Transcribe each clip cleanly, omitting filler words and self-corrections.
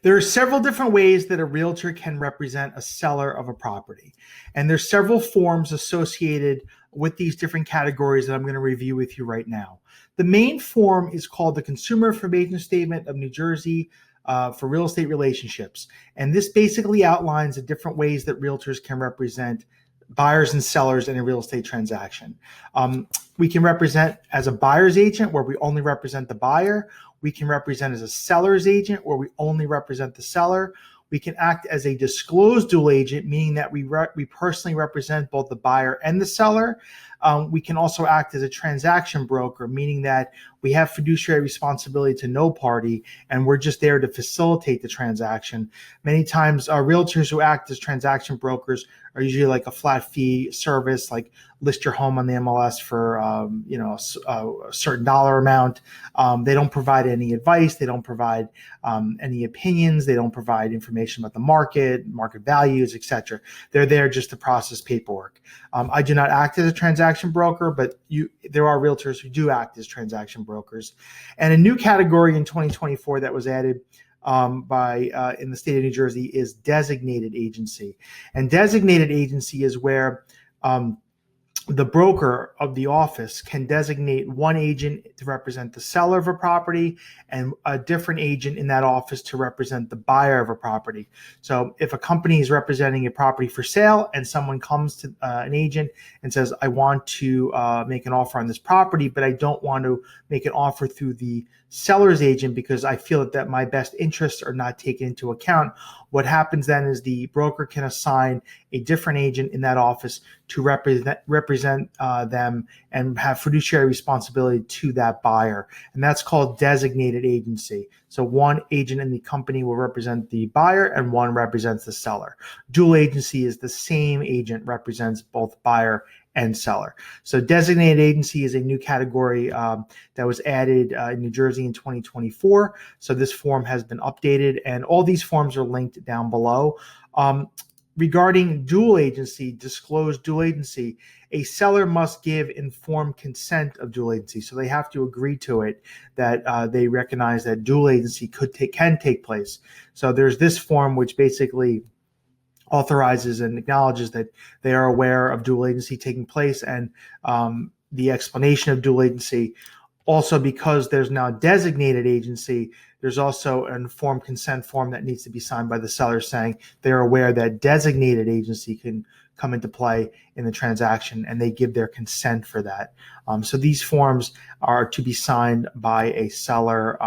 There are several different ways that a realtor can represent a seller of a property. And there's several forms associated with these different categories that I'm going to review with you right now. The main form is called the Consumer Information Statement of New Jersey for real estate relationships. And this basically outlines the different ways that realtors can represent buyers and sellers in a real estate transaction. We can represent as a buyer's agent where we only represent the buyer. We can represent as a seller's agent where we only represent the seller. We can act as a disclosed dual agent, meaning that we personally represent both the buyer and the seller. We can also act as a transaction broker, meaning that we have fiduciary responsibility to no party, and we're just there to facilitate the transaction. Many times, realtors who act as transaction brokers are usually like a flat fee service, like list your home on the MLS for a certain dollar amount. They don't provide any advice. They don't provide any opinions. They don't provide information about the market values, etc. They're there just to process paperwork. I do not act as a transaction broker, but there are realtors who do act as transaction brokers. And a new category in 2024 that was added in the state of New Jersey is designated agency. And designated agency is where the broker of the office can designate one agent to represent the seller of a property and a different agent in that office to represent the buyer of a property. So if a company is representing a property for sale and someone comes to an agent and says, I want to make an offer on this property, but I don't want to make an offer through the seller's agent because I feel that my best interests are not taken into account. What happens then is the broker can assign a different agent in that office to represent them and have fiduciary responsibility to that buyer. And that's called designated agency. So one agent in the company will represent the buyer and one represents the seller. Dual agency is the same agent represents both buyer and seller. So designated agency is a new category that was added in New Jersey in 2024. So this form has been updated and all these forms are linked down below. Regarding dual agency, disclosed dual agency, a seller must give informed consent of dual agency. So they have to agree to it, that they recognize that dual agency can take place. So there's this form which basically authorizes and acknowledges that they are aware of dual agency taking place and the explanation of dual agency. Also, because there's now designated agency, there's also an informed consent form that needs to be signed by the seller saying they're aware that designated agency can come into play in the transaction and they give their consent for that. So these forms are to be signed by a seller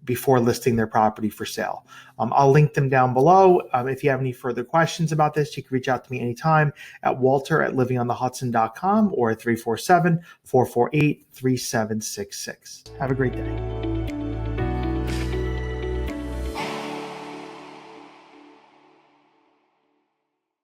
before listing their property for sale. I'll link them down below. If you have any further questions about this, you can reach out to me anytime at walter@livingonthehudson.com or at 347-448-3766. Have a great day.